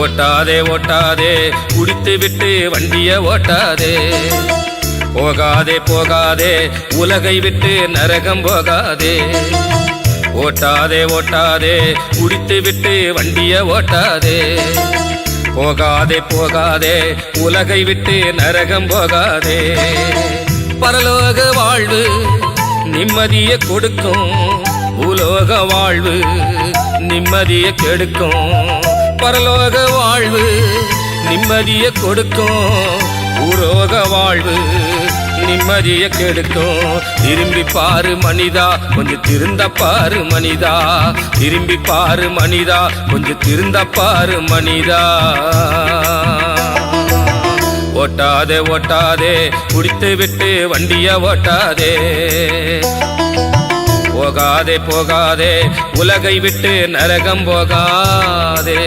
ஓட்டாதே ஓட்டாதே குடித்து விட்டு வண்டிய ஓட்டாதே. போகாதே போகாதே உலகை விட்டு நரகம் போகாதே. ஓட்டாதே ஓட்டாதே குடித்து விட்டு வண்டிய ஓட்டாதே. போகாதே போகாதே உலகை விட்டு நரகம் போகாதே. பரலோக வாழ்வு நிம்மதிய கொடுக்கும், பூலோக வாழ்வு நிம்மதிய கெடுக்கும். பரலோக வாழ்வு நிம்மதிய கொடுக்கும், பூலோக வாழ்வு நிம்மதிய கெடுக்கும். திரும்பி பாரு மனிதா, கொஞ்சம் திருந்த பாரு மனிதா. திரும்பி பாரு மனிதா, கொஞ்சம் திருந்த பாரு மனிதா. ஓட்டாதே ஓட்டாதே குடித்து விட்டு வண்டிய ஓட்டாதே. போகாதே போகாதே உலகை விட்டு நரகம் போகாதே.